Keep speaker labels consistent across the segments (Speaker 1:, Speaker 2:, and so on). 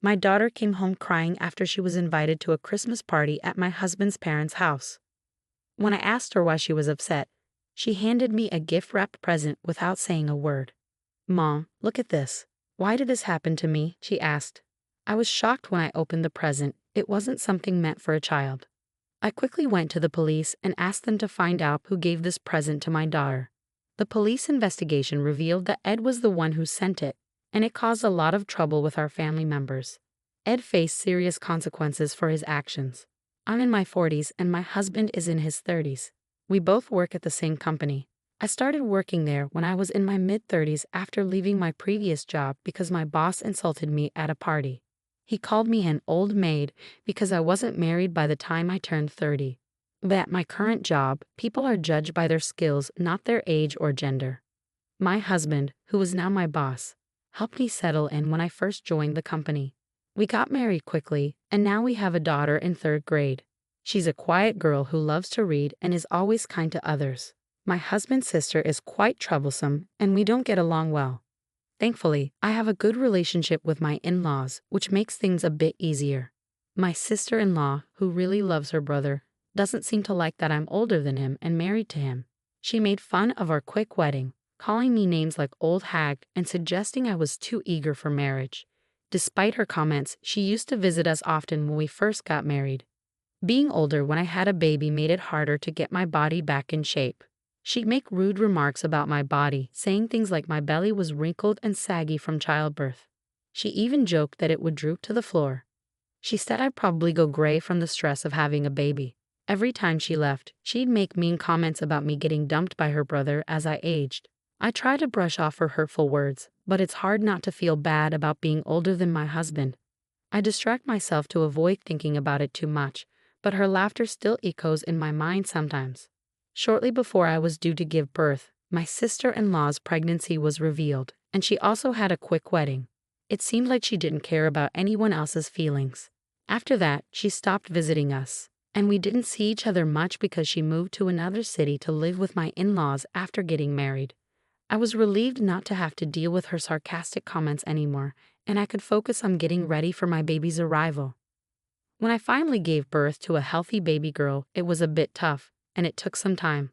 Speaker 1: My daughter came home crying after she was invited to a Christmas party at my husband's parents' house. When I asked her why she was upset, she handed me a gift-wrapped present without saying a word. "Mom, look at this. Why did this happen to me?" she asked. I was shocked when I opened the present. It wasn't something meant for a child. I quickly went to the police and asked them to find out who gave this present to my daughter. The police investigation revealed that Ed was the one who sent it, and it caused a lot of trouble with our family members. Ed faced serious consequences for his actions. I'm in my 40s and my husband is in his 30s. We both work at the same company. I started working there when I was in my mid-30s after leaving my previous job because my boss insulted me at a party. He called me an old maid because I wasn't married by the time I turned 30. But at my current job, people are judged by their skills, not their age or gender. My husband, who is now my boss, helped me settle in when I first joined the company. We got married quickly, and now we have a daughter in 3rd grade. She's a quiet girl who loves to read and is always kind to others. My husband's sister is quite troublesome, and we don't get along well. Thankfully, I have a good relationship with my in-laws, which makes things a bit easier. My sister-in-law, who really loves her brother, doesn't seem to like that I'm older than him and married to him. She made fun of our quick wedding, calling me names like old hag and suggesting I was too eager for marriage. Despite her comments, she used to visit us often when we first got married. Being older when I had a baby made it harder to get my body back in shape. She'd make rude remarks about my body, saying things like my belly was wrinkled and saggy from childbirth. She even joked that it would droop to the floor. She said I'd probably go gray from the stress of having a baby. Every time she left, she'd make mean comments about me getting dumped by her brother as I aged. I try to brush off her hurtful words, but it's hard not to feel bad about being older than my husband. I distract myself to avoid thinking about it too much, but her laughter still echoes in my mind sometimes. Shortly before I was due to give birth, my sister-in-law's pregnancy was revealed, and she also had a quick wedding. It seemed like she didn't care about anyone else's feelings. After that, she stopped visiting us, and we didn't see each other much because she moved to another city to live with my in-laws after getting married. I was relieved not to have to deal with her sarcastic comments anymore, and I could focus on getting ready for my baby's arrival. When I finally gave birth to a healthy baby girl, it was a bit tough, and it took some time.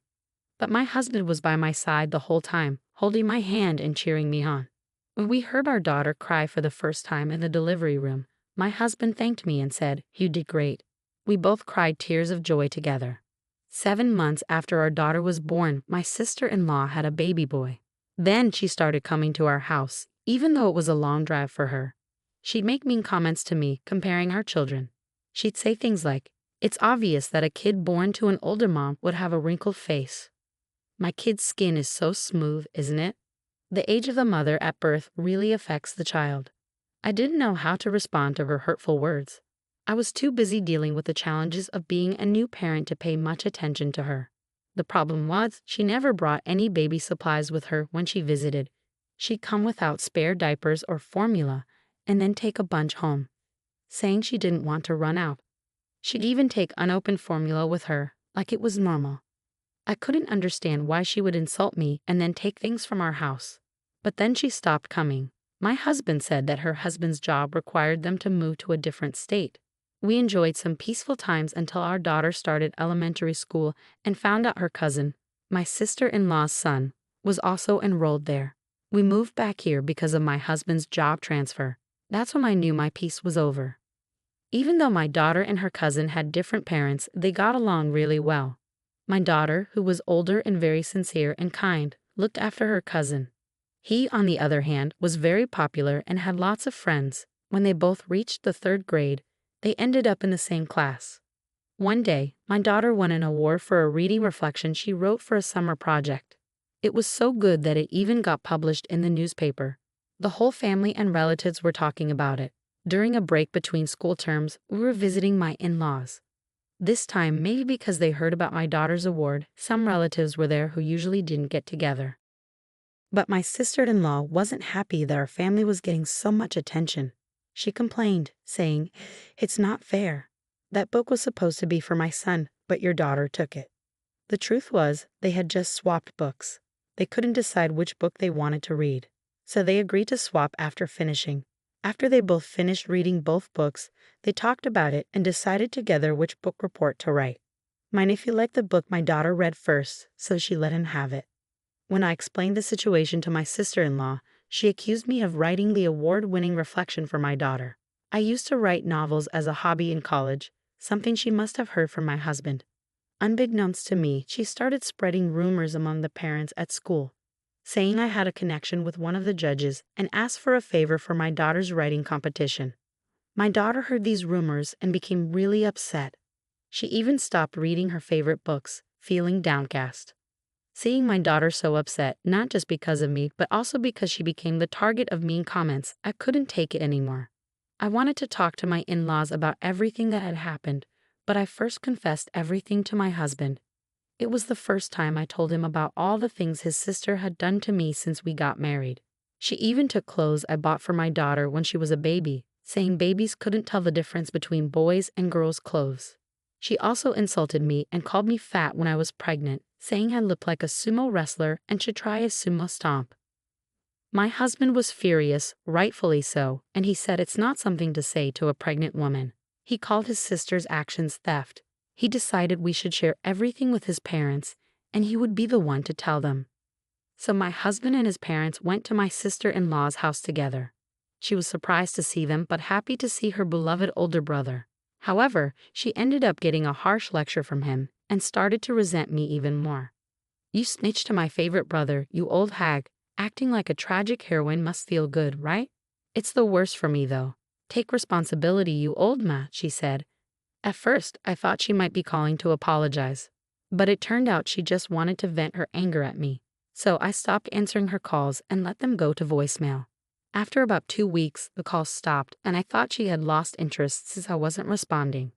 Speaker 1: But my husband was by my side the whole time, holding my hand and cheering me on. When we heard our daughter cry for the first time in the delivery room, my husband thanked me and said, "You did great." We both cried tears of joy together. 7 months after our daughter was born, my sister-in-law had a baby boy. Then she started coming to our house, even though it was a long drive for her. She'd make mean comments to me, comparing our children. She'd say things like, "It's obvious that a kid born to an older mom would have a wrinkled face. My kid's skin is so smooth, isn't it?" The age of the mother at birth really affects the child. I didn't know how to respond to her hurtful words. I was too busy dealing with the challenges of being a new parent to pay much attention to her. The problem was, she never brought any baby supplies with her when she visited. She'd come without spare diapers or formula, and then take a bunch home, saying she didn't want to run out. She'd even take unopened formula with her, like it was normal. I couldn't understand why she would insult me and then take things from our house. But then she stopped coming. My husband said that her husband's job required them to move to a different state. We enjoyed some peaceful times until our daughter started elementary school and found out her cousin, my sister-in-law's son, was also enrolled there. We moved back here because of my husband's job transfer. That's when I knew my peace was over. Even though my daughter and her cousin had different parents, they got along really well. My daughter, who was older and very sincere and kind, looked after her cousin. He, on the other hand, was very popular and had lots of friends. When they both reached the 3rd grade, they ended up in the same class. One day, my daughter won an award for a reading reflection she wrote for a summer project. It was so good that it even got published in the newspaper. The whole family and relatives were talking about it. During a break between school terms, we were visiting my in-laws. This time, maybe because they heard about my daughter's award, some relatives were there who usually didn't get together. But my sister-in-law wasn't happy that our family was getting so much attention. She complained, saying, "It's not fair. That book was supposed to be for my son, but your daughter took it." The truth was, they had just swapped books. They couldn't decide which book they wanted to read, so they agreed to swap after finishing. After they both finished reading both books, they talked about it and decided together which book report to write. My nephew liked the book my daughter read first, so she let him have it. When I explained the situation to my sister-in-law, she accused me of writing the award-winning reflection for my daughter. I used to write novels as a hobby in college, something she must have heard from my husband. Unbeknownst to me, she started spreading rumors among the parents at school, saying I had a connection with one of the judges and asked for a favor for my daughter's writing competition. My daughter heard these rumors and became really upset. She even stopped reading her favorite books, feeling downcast. Seeing my daughter so upset, not just because of me, but also because she became the target of mean comments, I couldn't take it anymore. I wanted to talk to my in-laws about everything that had happened, but I first confessed everything to my husband. It was the first time I told him about all the things his sister had done to me since we got married. She even took clothes I bought for my daughter when she was a baby, saying babies couldn't tell the difference between boys' and girls' clothes. She also insulted me and called me fat when I was pregnant, saying I looked like a sumo wrestler and should try a sumo stomp. My husband was furious, rightfully so, and he said it's not something to say to a pregnant woman. He called his sister's actions theft. He decided we should share everything with his parents, and he would be the one to tell them. So my husband and his parents went to my sister-in-law's house together. She was surprised to see them, but happy to see her beloved older brother. However, she ended up getting a harsh lecture from him and started to resent me even more. "You snitched to my favorite brother, you old hag. Acting like a tragic heroine must feel good, right? It's the worst for me, though. Take responsibility, you old ma," she said. At first, I thought she might be calling to apologize, but it turned out she just wanted to vent her anger at me. So I stopped answering her calls and let them go to voicemail. After about 2 weeks, the calls stopped, and I thought she had lost interest since I wasn't responding.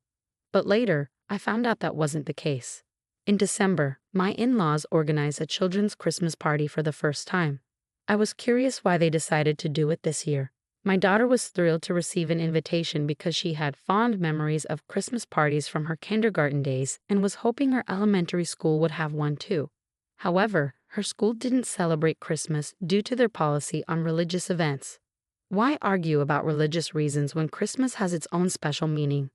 Speaker 1: But later, I found out that wasn't the case. In December, my in-laws organized a children's Christmas party for the first time. I was curious why they decided to do it this year. My daughter was thrilled to receive an invitation because she had fond memories of Christmas parties from her kindergarten days and was hoping her elementary school would have one too. However, her school didn't celebrate Christmas due to their policy on religious events. Why argue about religious reasons when Christmas has its own special meaning?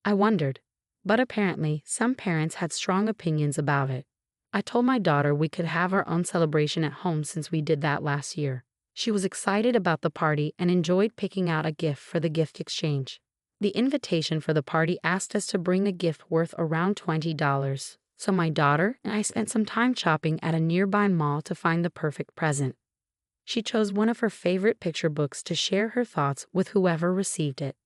Speaker 1: I wondered. But apparently, some parents had strong opinions about it. I told my daughter we could have our own celebration at home since we did that last year. She was excited about the party and enjoyed picking out a gift for the gift exchange. The invitation for the party asked us to bring a gift worth around $20, so my daughter and I spent some time shopping at a nearby mall to find the perfect present. She chose one of her favorite picture books to share her thoughts with whoever received it.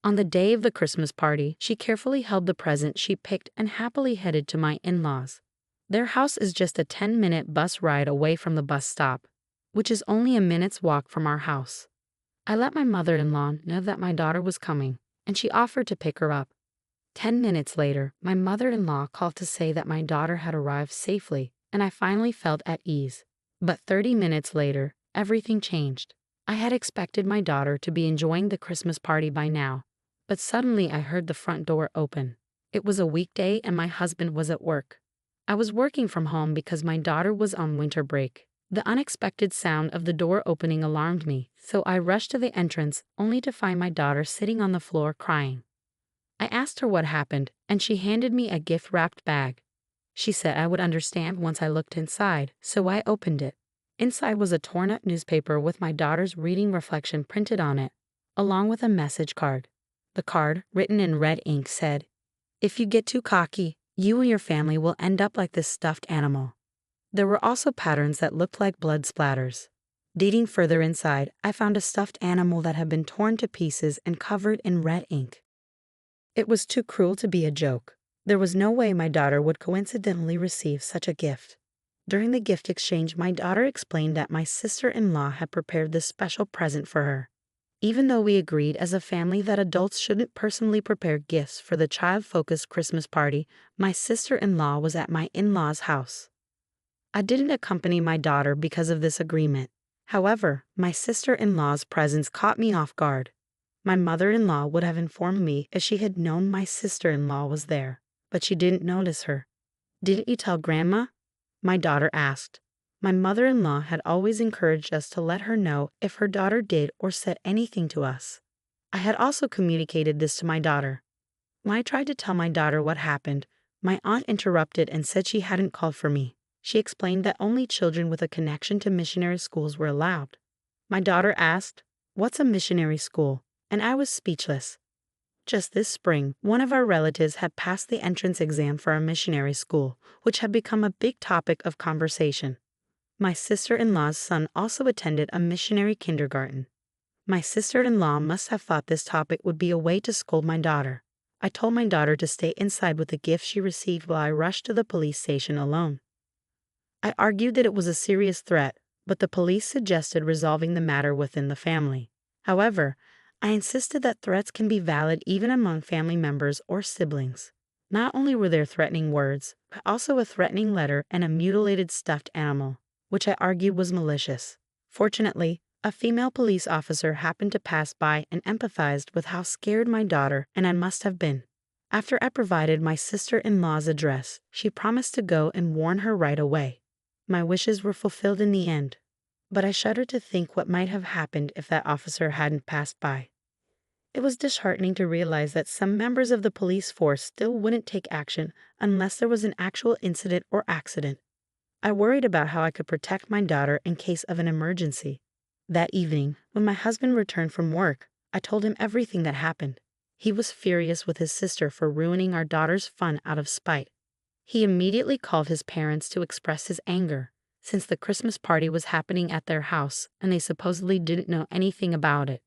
Speaker 1: On the day of the Christmas party, she carefully held the present she picked and happily headed to my in-laws. Their house is just a 10-minute bus ride away from the bus stop, which is only a minute's walk from our house. I let my mother-in-law know that my daughter was coming, and she offered to pick her up. 10 minutes later, my mother-in-law called to say that my daughter had arrived safely, and I finally felt at ease. But 30 minutes later, everything changed. I had expected my daughter to be enjoying the Christmas party by now, but suddenly I heard the front door open. It was a weekday and my husband was at work. I was working from home because my daughter was on winter break. The unexpected sound of the door opening alarmed me, so I rushed to the entrance only to find my daughter sitting on the floor crying. I asked her what happened, and she handed me a gift-wrapped bag. She said I would understand once I looked inside, so I opened it. Inside was a torn-up newspaper with my daughter's reading reflection printed on it, along with a message card. The card, written in red ink, said, "If you get too cocky, you and your family will end up like this stuffed animal." There were also patterns that looked like blood splatters. Digging further inside, I found a stuffed animal that had been torn to pieces and covered in red ink. It was too cruel to be a joke. There was no way my daughter would coincidentally receive such a gift. During the gift exchange, my daughter explained that my sister-in-law had prepared this special present for her. Even though we agreed as a family that adults shouldn't personally prepare gifts for the child-focused Christmas party, my sister-in-law was at my in-laws' house. I didn't accompany my daughter because of this agreement. However, my sister-in-law's presence caught me off guard. My mother-in-law would have informed me if she had known my sister-in-law was there, but she didn't notice her. "Didn't you tell Grandma?" my daughter asked. My mother-in-law had always encouraged us to let her know if her daughter did or said anything to us. I had also communicated this to my daughter. When I tried to tell my daughter what happened, my aunt interrupted and said she hadn't called for me. She explained that only children with a connection to missionary schools were allowed. My daughter asked, "What's a missionary school?" And I was speechless. Just this spring, one of our relatives had passed the entrance exam for a missionary school, which had become a big topic of conversation. My sister-in-law's son also attended a missionary kindergarten. My sister-in-law must have thought this topic would be a way to scold my daughter. I told my daughter to stay inside with the gift she received while I rushed to the police station alone. I argued that it was a serious threat, but the police suggested resolving the matter within the family. However, I insisted that threats can be valid even among family members or siblings. Not only were there threatening words, but also a threatening letter and a mutilated stuffed animal, which I argued was malicious. Fortunately, a female police officer happened to pass by and empathized with how scared my daughter and I must have been. After I provided my sister-in-law's address, she promised to go and warn her right away. My wishes were fulfilled in the end, but I shudder to think what might have happened if that officer hadn't passed by. It was disheartening to realize that some members of the police force still wouldn't take action unless there was an actual incident or accident. I worried about how I could protect my daughter in case of an emergency. That evening, when my husband returned from work, I told him everything that happened. He was furious with his sister for ruining our daughter's fun out of spite. He immediately called his parents to express his anger, since the Christmas party was happening at their house and they supposedly didn't know anything about it.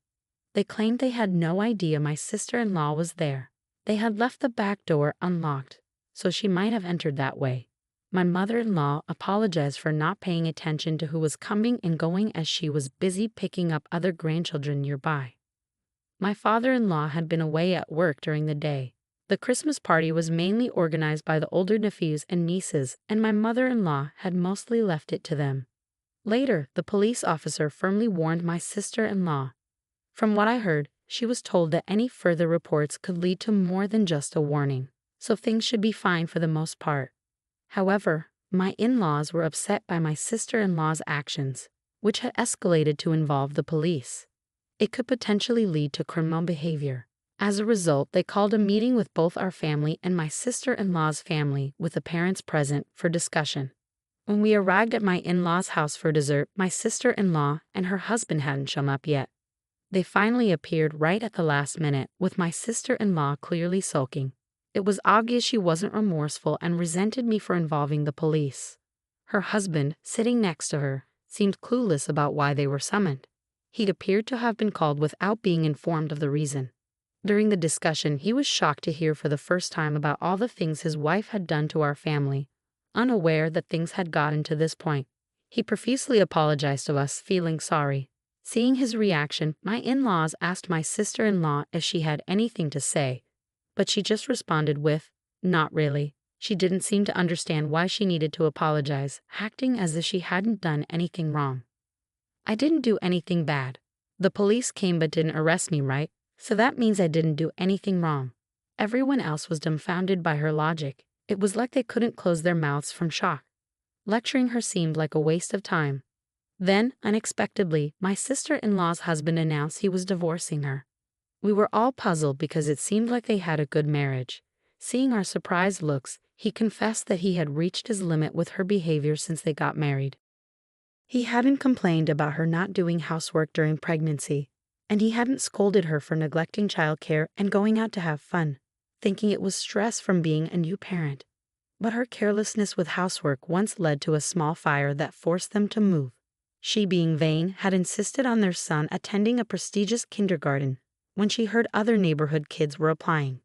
Speaker 1: They claimed they had no idea my sister-in-law was there. They had left the back door unlocked, so she might have entered that way. My mother-in-law apologized for not paying attention to who was coming and going as she was busy picking up other grandchildren nearby. My father-in-law had been away at work during the day. The Christmas party was mainly organized by the older nephews and nieces, and my mother-in-law had mostly left it to them. Later, the police officer firmly warned my sister-in-law. From what I heard, she was told that any further reports could lead to more than just a warning, so things should be fine for the most part. However, my in-laws were upset by my sister-in-law's actions, which had escalated to involve the police. It could potentially lead to criminal behavior. As a result, they called a meeting with both our family and my sister-in-law's family with the parents present for discussion. When we arrived at my in-laws' house for dessert, my sister-in-law and her husband hadn't shown up yet. They finally appeared right at the last minute, with my sister-in-law clearly sulking. It was obvious she wasn't remorseful and resented me for involving the police. Her husband, sitting next to her, seemed clueless about why they were summoned. He'd appeared to have been called without being informed of the reason. During the discussion, he was shocked to hear for the first time about all the things his wife had done to our family, unaware that things had gotten to this point. He profusely apologized to us, feeling sorry. Seeing his reaction, my in-laws asked my sister-in-law if she had anything to say, but she just responded with, "Not really." She didn't seem to understand why she needed to apologize, acting as if she hadn't done anything wrong. I didn't do anything bad. The police came but didn't arrest me, right? So that means I didn't do anything wrong. Everyone else was dumbfounded by her logic. It was like they couldn't close their mouths from shock. Lecturing her seemed like a waste of time. Then, unexpectedly, my sister-in-law's husband announced he was divorcing her. We were all puzzled because it seemed like they had a good marriage. Seeing our surprised looks, he confessed that he had reached his limit with her behavior since they got married. He hadn't complained about her not doing housework during pregnancy, and he hadn't scolded her for neglecting childcare and going out to have fun, thinking it was stress from being a new parent. But her carelessness with housework once led to a small fire that forced them to move. She, being vain, had insisted on their son attending a prestigious kindergarten when she heard other neighborhood kids were applying.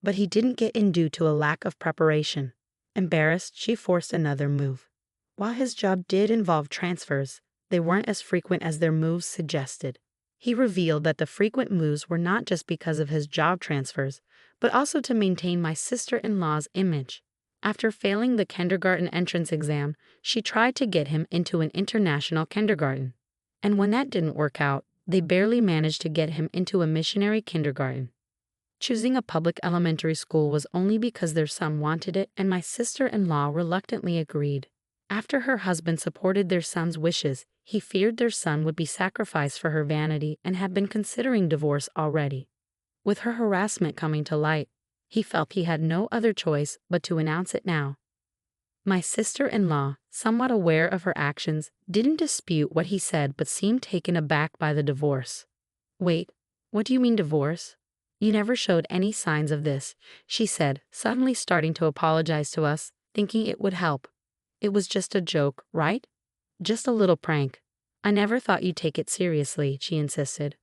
Speaker 1: But he didn't get in due to a lack of preparation. Embarrassed, she forced another move. While his job did involve transfers, they weren't as frequent as their moves suggested. He revealed that the frequent moves were not just because of his job transfers, but also to maintain my sister-in-law's image. After failing the kindergarten entrance exam, she tried to get him into an international kindergarten. And when that didn't work out, they barely managed to get him into a missionary kindergarten. Choosing a public elementary school was only because their son wanted it, and my sister-in-law reluctantly agreed. After her husband supported their son's wishes, he feared their son would be sacrificed for her vanity and had been considering divorce already. With her harassment coming to light, he felt he had no other choice but to announce it now. My sister-in-law, somewhat aware of her actions, didn't dispute what he said but seemed taken aback by the divorce. "Wait, what do you mean divorce? You never showed any signs of this," she said, suddenly starting to apologize to us, thinking it would help. "It was just a joke, right? Just a little prank. I never thought you'd take it seriously," she insisted.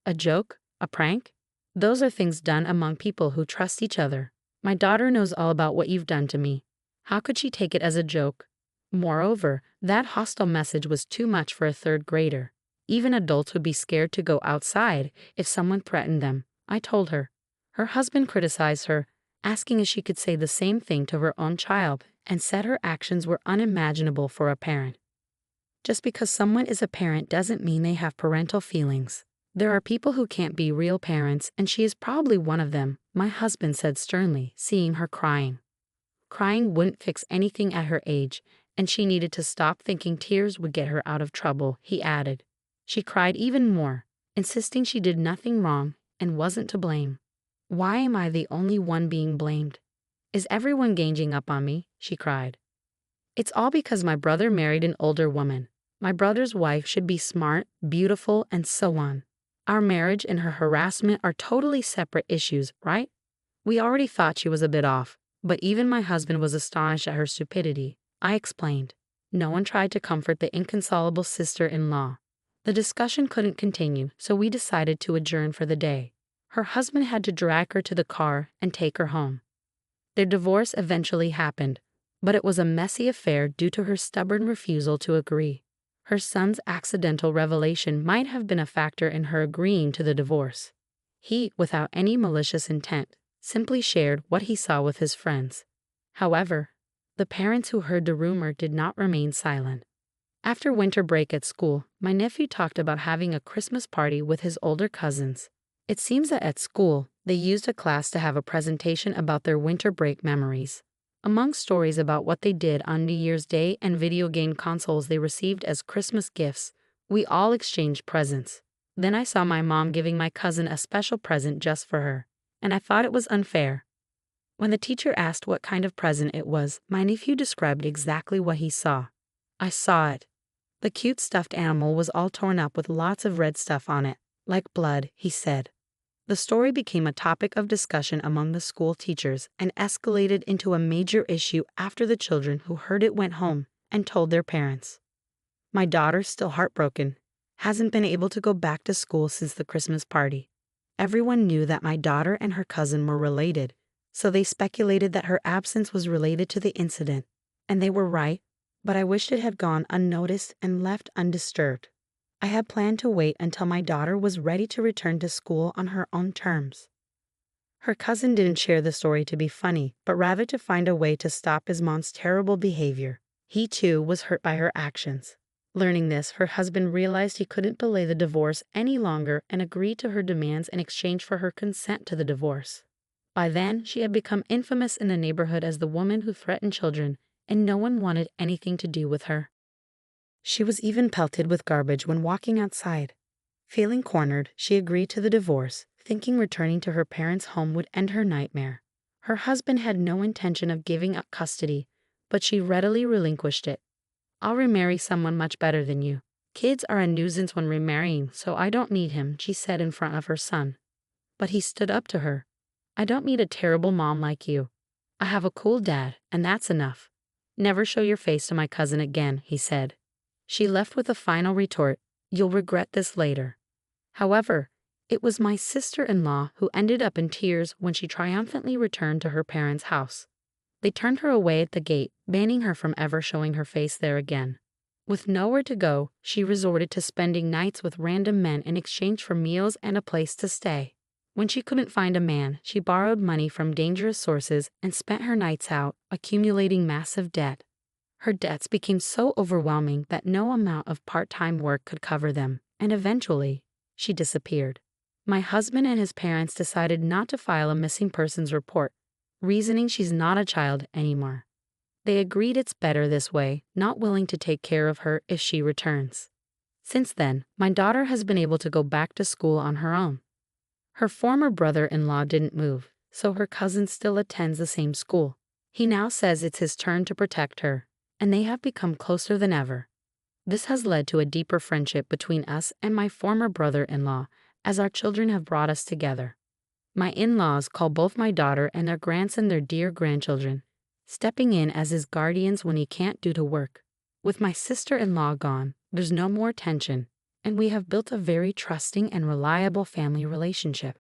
Speaker 1: "A joke? A prank? Those are things done among people who trust each other. My daughter knows all about what you've done to me. How could she take it as a joke? Moreover, that hostile message was too much for a third grader. Even adults would be scared to go outside if someone threatened them," I told her. Her husband criticized her, asking if she could say the same thing to her own child, and said her actions were unimaginable for a parent. Just because someone is a parent doesn't mean they have parental feelings. There are people who can't be real parents, and she is probably one of them, my husband said sternly, seeing her crying. Crying wouldn't fix anything at her age, and she needed to stop thinking tears would get her out of trouble, he added. She cried even more, insisting she did nothing wrong and wasn't to blame. "Why am I the only one being blamed? Is everyone ganging up on me?" she cried. "It's all because my brother married an older woman. My brother's wife should be smart, beautiful, and so on. Our marriage and her harassment are totally separate issues, right?" We already thought she was a bit off, but even my husband was astonished at her stupidity, I explained. No one tried to comfort the inconsolable sister-in-law. The discussion couldn't continue, so we decided to adjourn for the day. Her husband had to drag her to the car and take her home. Their divorce eventually happened, but it was a messy affair due to her stubborn refusal to agree. Her son's accidental revelation might have been a factor in her agreeing to the divorce. He, without any malicious intent, simply shared what he saw with his friends. However, the parents who heard the rumor did not remain silent. After winter break at school, my nephew talked about having a Christmas party with his older cousins. It seems that at school, they used a class to have a presentation about their winter break memories. Among stories about what they did on New Year's Day and video game consoles they received as Christmas gifts, we all exchanged presents. Then I saw my mom giving my cousin a special present just for her, and I thought it was unfair. When the teacher asked what kind of present it was, my nephew described exactly what he saw. "I saw it. The cute stuffed animal was all torn up with lots of red stuff on it, like blood," he said. The story became a topic of discussion among the school teachers and escalated into a major issue after the children who heard it went home and told their parents. My daughter, still heartbroken, hasn't been able to go back to school since the Christmas party. Everyone knew that my daughter and her cousin were related, so they speculated that her absence was related to the incident, and they were right, but I wished it had gone unnoticed and left undisturbed. I had planned to wait until my daughter was ready to return to school on her own terms. Her cousin didn't share the story to be funny, but rather to find a way to stop his mom's terrible behavior. He too was hurt by her actions. Learning this, her husband realized he couldn't delay the divorce any longer and agreed to her demands in exchange for her consent to the divorce. By then, she had become infamous in the neighborhood as the woman who threatened children, and no one wanted anything to do with her. She was even pelted with garbage when walking outside. Feeling cornered, she agreed to the divorce, thinking returning to her parents' home would end her nightmare. Her husband had no intention of giving up custody, but she readily relinquished it. "I'll remarry someone much better than you. Kids are a nuisance when remarrying, so I don't need him," she said in front of her son. But he stood up to her. "I don't need a terrible mom like you. I have a cool dad, and that's enough. Never show your face to my cousin again," he said. She left with a final retort, "You'll regret this later." However, it was my sister-in-law who ended up in tears when she triumphantly returned to her parents' house. They turned her away at the gate, banning her from ever showing her face there again. With nowhere to go, she resorted to spending nights with random men in exchange for meals and a place to stay. When she couldn't find a man, she borrowed money from dangerous sources and spent her nights out, accumulating massive debt. Her debts became so overwhelming that no amount of part-time work could cover them, and eventually, she disappeared. My husband and his parents decided not to file a missing persons report, reasoning she's not a child anymore. They agreed it's better this way, not willing to take care of her if she returns. Since then, my daughter has been able to go back to school on her own. Her former brother-in-law didn't move, so her cousin still attends the same school. He now says it's his turn to protect her, and they have become closer than ever. This has led to a deeper friendship between us and my former brother-in-law, as our children have brought us together. My in-laws call both my daughter and their grandson their dear grandchildren, stepping in as his guardians when he can't do to work. With my sister-in-law gone, there's no more tension, and we have built a very trusting and reliable family relationship.